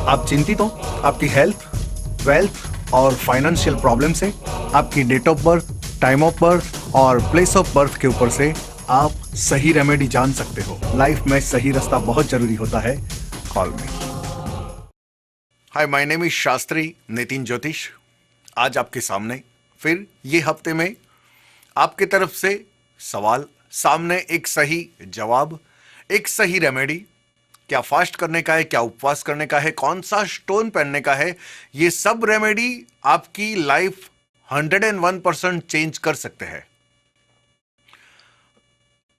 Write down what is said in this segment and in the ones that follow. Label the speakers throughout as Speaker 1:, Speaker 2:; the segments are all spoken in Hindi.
Speaker 1: आप चिंतित हो आपकी हेल्थ, वेल्थ और फाइनेंशियल प्रॉब्लम से? आपकी date of birth, time of birth और प्लेस ऑफ बर्थ के ऊपर से आप सही रेमेडी जान सकते हो। लाइफ में सही रास्ता बहुत जरूरी होता है। Call me. Hi, my name is Shastri Nitin ज्योतिष। आज आपके सामने फिर ये हफ्ते में आपके तरफ से सवाल, सामने एक सही जवाब, एक सही रेमेडी। क्या फास्ट करने का है, क्या उपवास करने का है, कौन सा स्टोन पहनने का है, ये सब रेमेडी आपकी लाइफ 101% चेंज कर सकते हैं।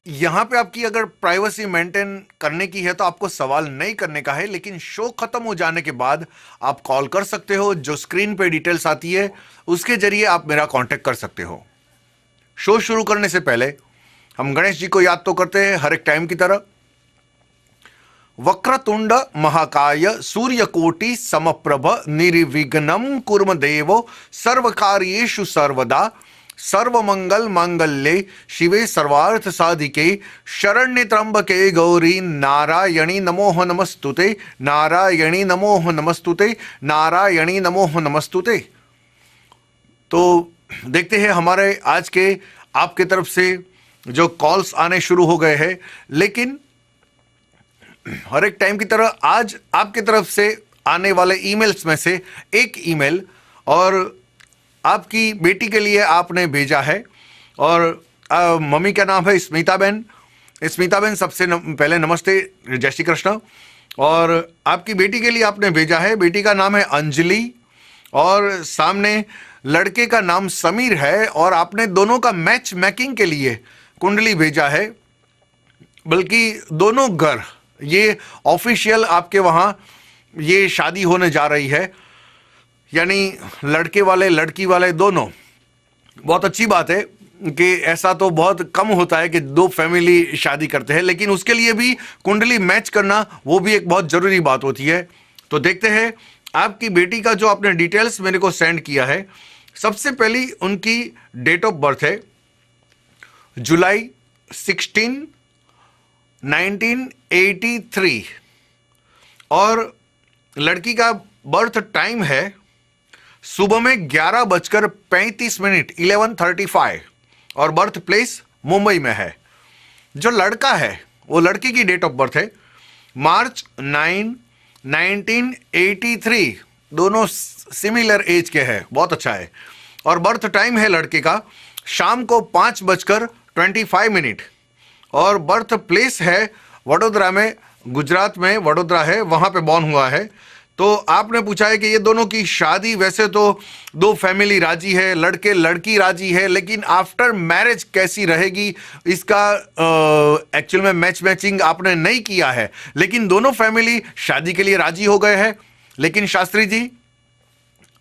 Speaker 1: यहां पे आपकी अगर प्राइवेसी मेंटेन करने की है तो आपको सवाल नहीं करने का है, लेकिन शो खत्म हो जाने के बाद आप कॉल कर सकते हो। जो स्क्रीन पे डिटेल्स आती है उसके जरिए आप मेरा कांटेक्ट कर सकते हो। शो शुरू करने से पहले हम गणेश जी को याद तो करते हैं हर एक टाइम की तरह। वक्रतुंड महाकाय सूर्यकोटि समप्रभ निर्विघ्नं कुर्म देवो सर्वकार्येषु सर्वदा सर्वमंगल मांगल्ये शिवे सर्वार्थ साधिके शरण्ये त्र्यंबके गौरी नारायणी नमोह नमस्तुते, नारायणी नमोह नमस्तुते, नारायणी नमोह नमस्तुते। तो देखते हैं हमारे आज के आपके तरफ से जो कॉल्स आने शुरू हो गए हैं, लेकिन हर एक टाइम की तरह आज आपके तरफ से आने वाले ईमेल्स में से एक ईमेल और आपकी बेटी के लिए आपने भेजा है। और मम्मी का नाम है स्मिता बहन। स्मिता बहन, सबसे पहले नमस्ते, जय श्री कृष्ण। और आपकी बेटी के लिए आपने भेजा है, बेटी का नाम है अंजलि और सामने लड़के का नाम समीर है। और आपने दोनों का मैच मेकिंग के लिए कुंडली भेजा है, बल्कि दोनों घर, ये ऑफिशियल आपके वहाँ ये शादी होने जा रही है, यानी लड़के वाले लड़की वाले दोनों। बहुत अच्छी बात है कि ऐसा तो बहुत कम होता है कि दो फैमिली शादी करते हैं, लेकिन उसके लिए भी कुंडली मैच करना वो भी एक बहुत ज़रूरी बात होती है। तो देखते हैं आपकी बेटी का जो आपने डिटेल्स मेरे को सेंड किया है। सबसे पहली उनकी डेट ऑफ बर्थ है जुलाई 16, 1983 और लड़की का बर्थ टाइम है सुबह में 11:35 11:35 और बर्थ प्लेस मुंबई में है। जो लड़का है वो लड़की की डेट ऑफ बर्थ है मार्च 9, 1983। दोनों सिमिलर एज के हैं, बहुत अच्छा है। और बर्थ टाइम है लड़के का शाम को 5:25 और बर्थ प्लेस है वडोदरा में, गुजरात में वडोदरा है, वहाँ पे बॉर्न हुआ है। तो आपने पूछा है कि ये दोनों की शादी, वैसे तो दो फैमिली राजी है, लड़के लड़की राजी है, लेकिन आफ्टर मैरिज कैसी रहेगी इसका एक्चुअल में मैचिंग आपने नहीं किया है, लेकिन दोनों फैमिली शादी के लिए राजी हो गए हैं। लेकिन शास्त्री जी,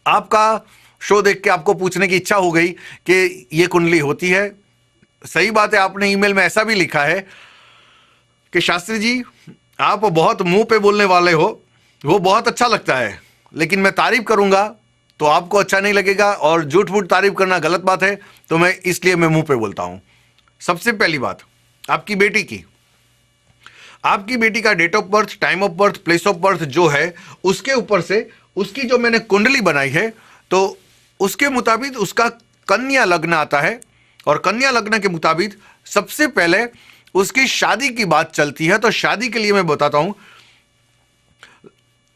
Speaker 1: आपका शो देख के आपको पूछने की इच्छा हो गई कि ये कुंडली होती है। सही बात है, आपने ईमेल में ऐसा भी लिखा है कि शास्त्री जी आप बहुत मुंह पे बोलने वाले हो, वो बहुत अच्छा लगता है, लेकिन मैं तारीफ करूंगा तो आपको अच्छा नहीं लगेगा और झूठ मूठ तारीफ करना गलत बात है, तो मैं इसलिए मैं मुंह पे बोलता हूं। सबसे पहली बात, आपकी बेटी की, आपकी बेटी का date of birth, time of birth, place of birth जो है उसके ऊपर से उसकी जो मैंने कुंडली बनाई है, तो उसके मुताबिक उसका कन्या लग्न आता है। और कन्या लग्न के मुताबिक सबसे पहले उसकी शादी की बात चलती है। तो शादी के लिए मैं बताता हूं,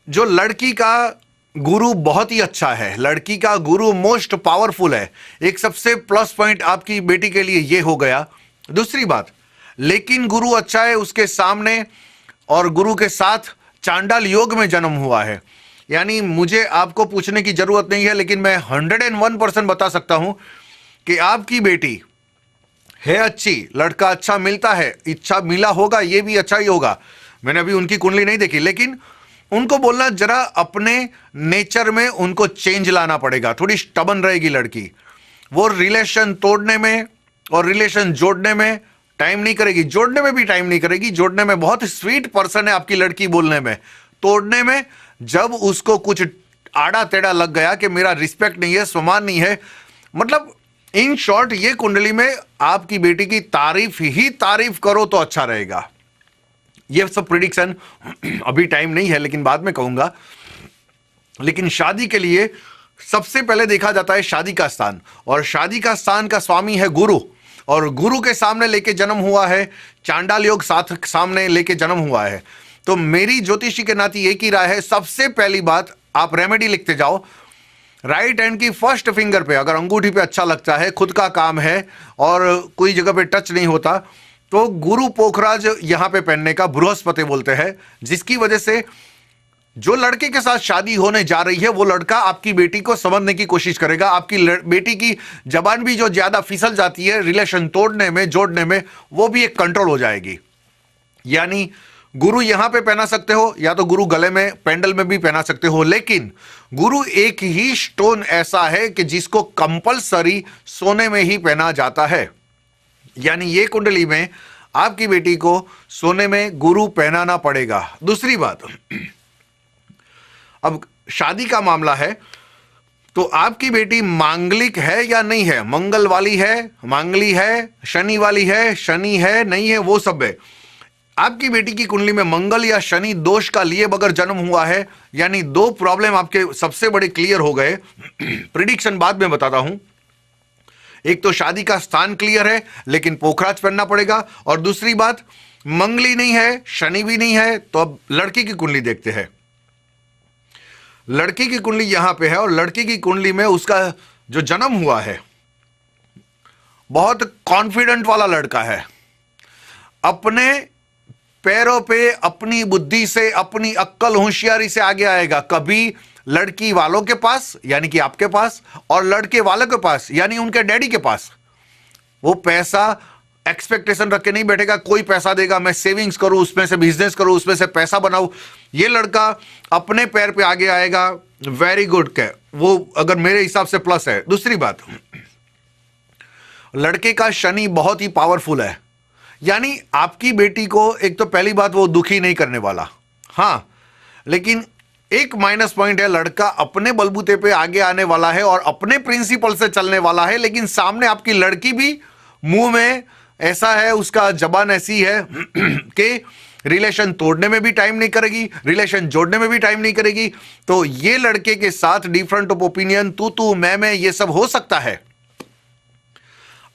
Speaker 1: जो लड़की का गुरु बहुत ही अच्छा है, लड़की का गुरु मोस्ट पावरफुल है। एक सबसे प्लस पॉइंट आपकी बेटी के लिए ये हो गया। दूसरी बात, लेकिन गुरु अच्छा है उसके सामने और गुरु के साथ चांडाल योग में जन्म हुआ है। यानी मुझे आपको पूछने की जरूरत नहीं है, लेकिन मैं 101% बता सकता हूं कि आपकी बेटी है अच्छी, लड़का अच्छा मिलता है, इच्छा मिला होगा, ये भी अच्छा ही होगा। मैंने अभी उनकी कुंडली नहीं देखी, लेकिन उनको बोलना जरा अपने नेचर में उनको चेंज लाना पड़ेगा। थोड़ी स्टबन रहेगी लड़की, वो रिलेशन तोड़ने में और रिलेशन जोड़ने में टाइम नहीं करेगी, जोड़ने में भी टाइम नहीं करेगी। जोड़ने में बहुत स्वीट पर्सन है आपकी लड़की, बोलने में, तोड़ने में जब उसको कुछ आड़ा टेढ़ा लग गया कि मेरा रिस्पेक्ट नहीं है, सम्मान नहीं है, मतलब इन शॉर्ट ये कुंडली में आपकी बेटी की तारीफ ही तारीफ करो तो अच्छा रहेगा। ये सब प्रिडिक्शन अभी टाइम नहीं है, लेकिन बाद में कहूंगा। लेकिन शादी के लिए सबसे पहले देखा जाता है शादी का स्थान, और शादी का स्थान का स्वामी है गुरु, और गुरु के सामने लेके जन्म हुआ है, चांडाल योग साथ सामने लेके जन्म हुआ है। तो मेरी ज्योतिषी के नाती एक ही राय है, सबसे पहली बात आप रेमेडी लिखते जाओ, राइट हैंड की फर्स्ट फिंगर पे अगर अंगूठी पे अच्छा लगता है, खुद का काम है और कोई जगह पे टच नहीं होता, तो गुरु पोखराज यहां पे पहनने का बृहस्पति बोलते हैं, जिसकी वजह से जो लड़के के साथ शादी होने जा रही है वो लड़का आपकी बेटी को समझने की कोशिश करेगा। आपकी बेटी की जबान भी जो ज्यादा फिसल जाती है रिलेशन तोड़ने में, जोड़ने में, वो भी एक कंट्रोल हो जाएगी। यानी गुरु यहां पे पहना सकते हो, या तो गुरु गले में पेंडल में भी पहना सकते हो, लेकिन गुरु एक ही स्टोन ऐसा है कि जिसको कंपलसरी सोने में ही पहना जाता है। यानी ये कुंडली में आपकी बेटी को सोने में गुरु पहनाना पड़ेगा। दूसरी बात, अब शादी का मामला है तो आपकी बेटी मांगलिक है या नहीं है, मंगल वाली है, मांगली है, शनि वाली है, शनि है नहीं है, वो सब है। आपकी बेटी की कुंडली में मंगल या शनि दोष का लिए बगैर जन्म हुआ है, यानी दो प्रॉब्लम आपके सबसे बड़े क्लियर हो गए। प्रिडिक्शन बाद में बताता हूं। एक तो शादी का स्थान क्लियर है लेकिन पोखराज पहनना पड़ेगा, और दूसरी बात मंगली नहीं है, शनि भी नहीं है। तो अब लड़की की कुंडली देखते हैं। लड़की की कुंडली यहां पे है, और लड़की की कुंडली में उसका जो जन्म हुआ है बहुत कॉन्फिडेंट वाला लड़का है, अपने पैरों पे, अपनी बुद्धि से, अपनी अक्ल होशियारी से आगे आएगा। कभी लड़की वालों के पास यानी कि आपके पास, और लड़के वालों के पास यानी उनके डैडी के पास, वो पैसा एक्सपेक्टेशन रख के नहीं बैठेगा कोई पैसा देगा, मैं सेविंग्स करूं, उसमें से बिजनेस करूं, उसमें से पैसा बनाऊं। ये लड़का अपने पैर पे आगे आएगा। वेरी गुड के वो अगर मेरे हिसाब से प्लस है। दूसरी बात, लड़के का शनि बहुत ही पावरफुल है, यानी आपकी बेटी को एक तो पहली बात वो दुखी नहीं करने वाला। हां, लेकिन एक माइनस पॉइंट है, लड़का अपने बलबूते पे आगे आने वाला है और अपने प्रिंसिपल से चलने वाला है, लेकिन सामने आपकी लड़की भी मुंह में ऐसा है, उसका जबान ऐसी है कि रिलेशन तोड़ने में भी टाइम नहीं करेगी, रिलेशन जोड़ने में भी टाइम नहीं करेगी। तो ये लड़के के साथ डिफरेंट ऑफ ओपिनियन, तू मैं ये सब हो सकता है।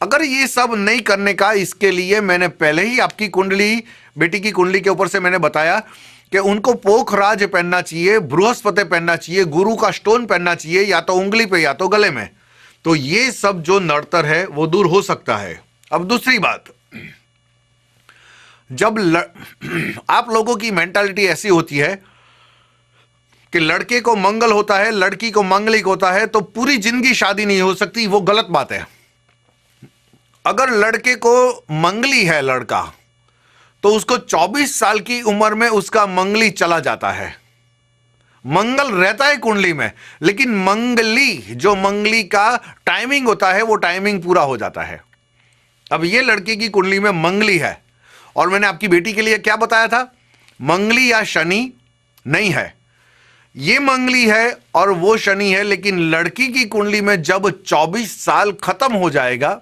Speaker 1: अगर ये सब नहीं करने का, इसके लिए मैंने पहले ही आपकी कुंडली, बेटी की कुंडली के ऊपर से मैंने बताया कि उनको पोखराज पहनना चाहिए, बृहस्पति पहनना चाहिए, गुरु का स्टोन पहनना चाहिए, या तो उंगली पे या तो गले में। तो ये सब जो नड़तर है वो दूर हो सकता है। अब दूसरी बात, जब आप लोगों की मेंटालिटी ऐसी होती है कि लड़के को मंगल होता है, लड़की को मंगलिक होता है, तो पूरी जिंदगी शादी नहीं हो सकती, वो गलत बात है। अगर लड़के को मंगली है लड़का, तो उसको 24 साल की उम्र में उसका मंगली चला जाता है। मंगल रहता है कुंडली में, लेकिन मंगली, जो मंगली का टाइमिंग होता है, वो टाइमिंग पूरा हो जाता है। अब ये लड़की की कुंडली में मंगली है, और मैंने आपकी बेटी के लिए क्या बताया था, मंगली या शनि नहीं है, ये मंगली है और वो शनि है। लेकिन लड़की की कुंडली में जब 24 साल खत्म हो जाएगा,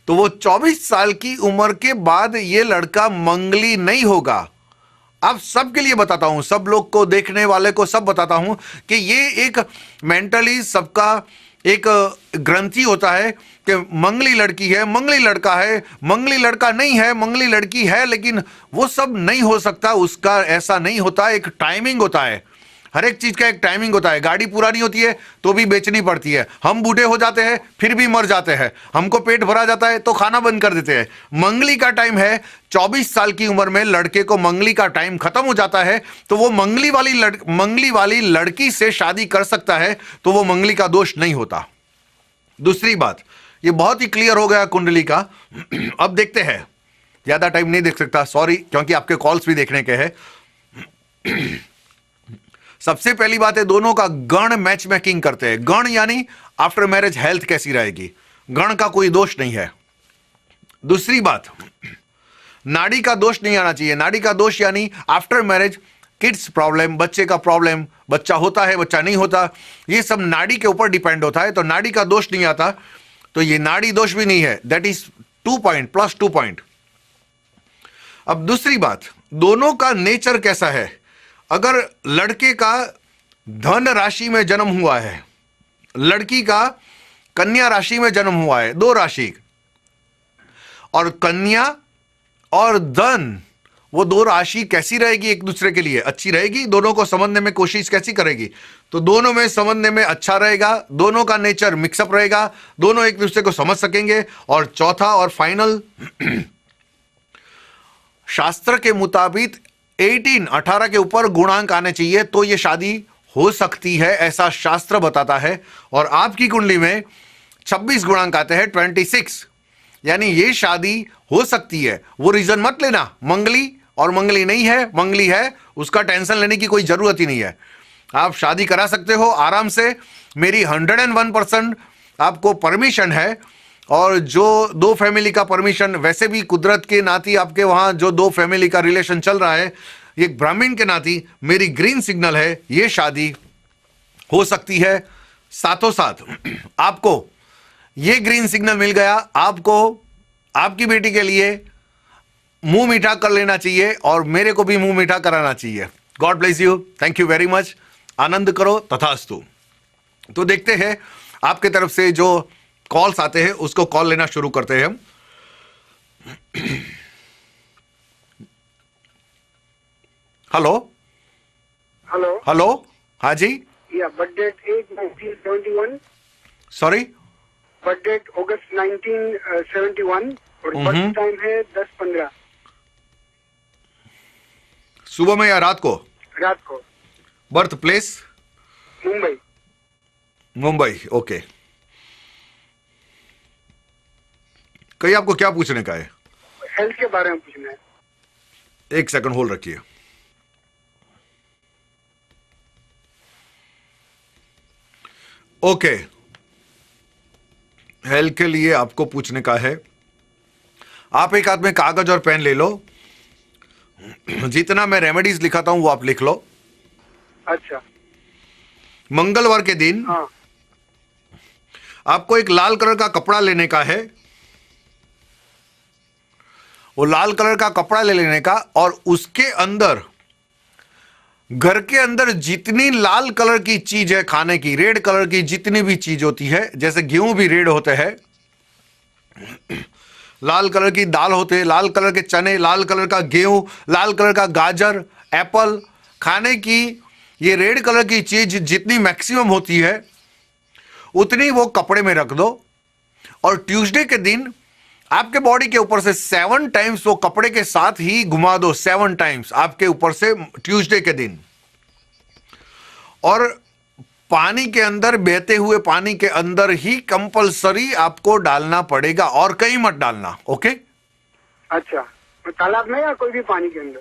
Speaker 1: तो वो 24 साल की उम्र के बाद ये लड़का मंगली नहीं होगा। आप सबके लिए बताता हूं, सब लोग को, देखने वाले को सब बताता हूं कि ये एक मेंटली सबका एक ग्रंथि होता है कि मंगली लड़की है, मंगली लड़का है, मंगली लड़का नहीं है, मंगली लड़की है, लेकिन वो सब नहीं हो सकता। उसका ऐसा नहीं होता, एक टाइमिंग होता है, हर एक चीज का एक टाइमिंग होता है। गाड़ी पुरानी होती है तो भी बेचनी पड़ती है, हम बूढ़े हो जाते हैं फिर भी मर जाते हैं, हमको पेट भरा जाता है तो खाना बंद कर देते हैं। मंगली का टाइम है 24 साल की उम्र में लड़के को मंगली का टाइम खत्म हो जाता है, तो वो मंगली वाली लड़की से शादी कर सकता है, तो वो मंगली का दोष नहीं होता। दूसरी बात, ये बहुत ही क्लियर हो गया कुंडली का। अब देखते हैं, ज्यादा टाइम नहीं देख सकता, सॉरी, क्योंकि आपके कॉल्स भी देखने के हैं। सबसे पहली बात है, दोनों का गण मैच मेकिंग करते हैं। गण यानी आफ्टर मैरिज हेल्थ कैसी रहेगी, गण का कोई दोष नहीं है। दूसरी बात, नाड़ी का दोष नहीं आना चाहिए। नाड़ी का दोष यानी आफ्टर मैरिज किड्स प्रॉब्लम, बच्चे का प्रॉब्लम, बच्चा होता है, बच्चा नहीं होता, ये सब नाड़ी के ऊपर डिपेंड होता है। तो नाड़ी का दोष नहीं आता, तो ये नाड़ी दोष भी नहीं है। That is 2 point plus 2 point. अब दूसरी बात, दोनों का नेचर कैसा है। अगर लड़के का धन राशि में जन्म हुआ है, लड़की का कन्या राशि में जन्म हुआ है, दो राशि, और कन्या और धन, वो दो राशि कैसी रहेगी एक दूसरे के लिए? अच्छी रहेगी। दोनों को समझने में कोशिश कैसी करेगी? तो दोनों में समझने में अच्छा रहेगा, दोनों का नेचर मिक्सअप रहेगा, दोनों एक दूसरे को समझ सकेंगे। और चौथा और फाइनल, शास्त्र के मुताबिक 18 के ऊपर गुणांक आने चाहिए तो ये शादी हो सकती है, ऐसा शास्त्र बताता है। और आपकी कुंडली में 26 गुणांक आते हैं, 26, यानी ये शादी हो सकती है। वो रीजन मत लेना मंगली और मंगली नहीं है, मंगली है, उसका टेंशन लेने की कोई जरूरत ही नहीं है। आप शादी करा सकते हो आराम से, मेरी 101% आपको परमिशन है। और जो दो फैमिली का परमिशन, वैसे भी कुदरत के नाती आपके वहां जो दो फैमिली का रिलेशन चल रहा है, एक ब्राह्मण के नाती मेरी ग्रीन सिग्नल है, ये शादी हो सकती है। साथों साथ आपको ये ग्रीन सिग्नल मिल गया, आपको आपकी बेटी के लिए मुंह मीठा कर लेना चाहिए और मेरे को भी मुंह मीठा कराना चाहिए। God bless you, thank you very much, आनंद करो, तथास्तु। तो देखते हैं आपके तरफ से जो कॉल्स आते हैं, उसको कॉल लेना शुरू करते हैं हम। हेलो
Speaker 2: हेलो
Speaker 1: हेलो, हाँ जी,
Speaker 2: yeah birth date 8/1971,
Speaker 1: sorry,
Speaker 2: birth date अगस्त 1971 और बर्थ टाइम है 10:15
Speaker 1: सुबह में या रात को?
Speaker 2: रात को।
Speaker 1: Birth place?
Speaker 2: Mumbai.
Speaker 1: Mumbai, okay. कहीं आपको क्या पूछने का है?
Speaker 2: हेल्थ के बारे में पूछना है।
Speaker 1: एक सेकंड होल्ड रखिए। ओके, हेल्थ के लिए आपको पूछने का है। आप एक हाथ में कागज और पेन ले लो, जितना मैं रेमेडीज लिखाता हूं वो आप लिख लो।
Speaker 2: अच्छा।
Speaker 1: मंगलवार के दिन
Speaker 2: हाँ।
Speaker 1: आपको एक लाल कलर का कपड़ा लेने का है। वो लाल कलर का कपड़ा ले लेने का, और उसके अंदर, घर के अंदर जितनी लाल कलर की चीज है खाने की, रेड कलर की जितनी भी चीज होती है, जैसे गेहूं भी रेड होते हैं, लाल कलर की दाल होते हैं, लाल कलर के चने, लाल कलर का गेहूं, लाल कलर का गाजर, एप्पल, खाने की ये रेड कलर की चीज जितनी मैक्सिमम होती है उतनी वो कपड़े में रख दो। और ट्यूसडे के दिन आपके बॉडी के ऊपर से 7 टाइम्स वो कपड़े के साथ ही घुमा दो, 7 टाइम्स आपके ऊपर से ट्यूसडे के दिन। और पानी के अंदर, बहते हुए पानी के अंदर ही कंपलसरी आपको डालना पड़ेगा, और कहीं मत डालना, ओके?
Speaker 2: अच्छा, तो तालाब में या कोई भी पानी के अंदर?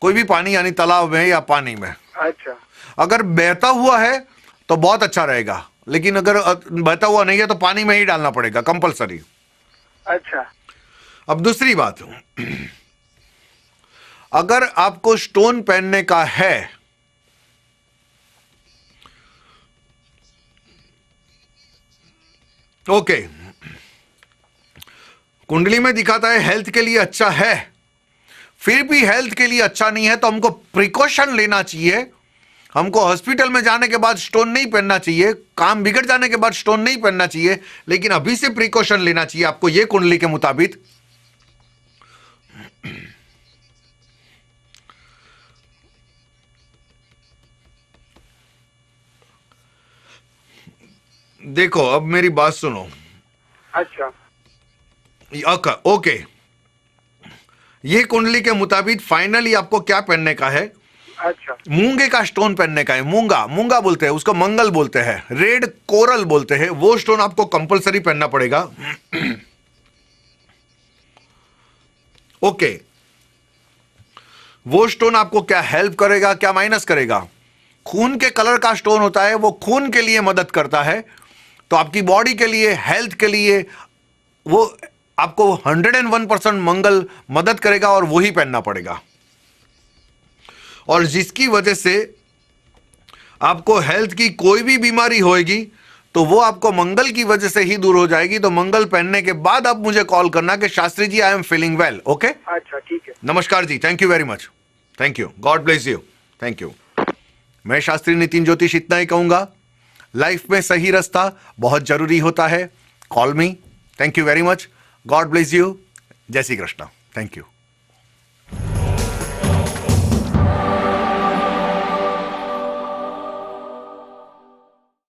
Speaker 1: कोई भी पानी, यानी तालाब में या पानी में।
Speaker 2: अच्छा।
Speaker 1: अगर बहता हुआ है तो बहुत अच्छा रहेगा, लेकिन अगर बहता हुआ नहीं है तो पानी में ही डालना पड़ेगा कंपलसरी।
Speaker 2: अच्छा।
Speaker 1: अब दूसरी बात, अगर आपको स्टोन पहनने का है, ओके, कुंडली में दिखाता है हेल्थ के लिए अच्छा है, फिर भी हेल्थ के लिए अच्छा नहीं है तो हमको प्रिकॉशन लेना चाहिए। हमको हॉस्पिटल में जाने के बाद स्टोन नहीं पहनना चाहिए, काम बिगड़ जाने के बाद स्टोन नहीं पहनना चाहिए, लेकिन अभी से प्रिकॉशन लेना चाहिए आपको, ये कुंडली के मुताबिक। देखो, अब मेरी बात सुनो।
Speaker 2: अच्छा।
Speaker 1: ओके, ये कुंडली के मुताबिक फाइनली आपको क्या पहनने का है?
Speaker 2: अच्छा।
Speaker 1: मूंगे का स्टोन पहनने का है। मूंगा, मूंगा बोलते हैं उसको, मंगल बोलते हैं, रेड कोरल बोलते हैं, वो स्टोन आपको कंपलसरी पहनना पड़ेगा। ओके, वो स्टोन आपको क्या हेल्प करेगा, क्या माइनस करेगा? खून के कलर का स्टोन होता है, वो खून के लिए मदद करता है, तो आपकी बॉडी के लिए, हेल्थ के लिए वो आपको 101% मंगल मदद करेगा, और वो ही पहनना पड़ेगा। और जिसकी वजह से आपको हेल्थ की कोई भी बीमारी होएगी तो वो आपको मंगल की वजह से ही दूर हो जाएगी। तो मंगल पहनने के बाद आप मुझे कॉल करना कि Shastri ji I am feeling well, okay?
Speaker 2: अच्छा, ठीक है।
Speaker 1: नमस्कार जी, thank you very much, thank you, God bless you, thank you. मैं शास्त्री नितिन ज्योतिष इतना ही कहूंगा, लाइफ में सही रास्ता बहुत जरूरी होता है। Call me. Thank you very much. God bless you. जय श्री कृष्ण। Thank you.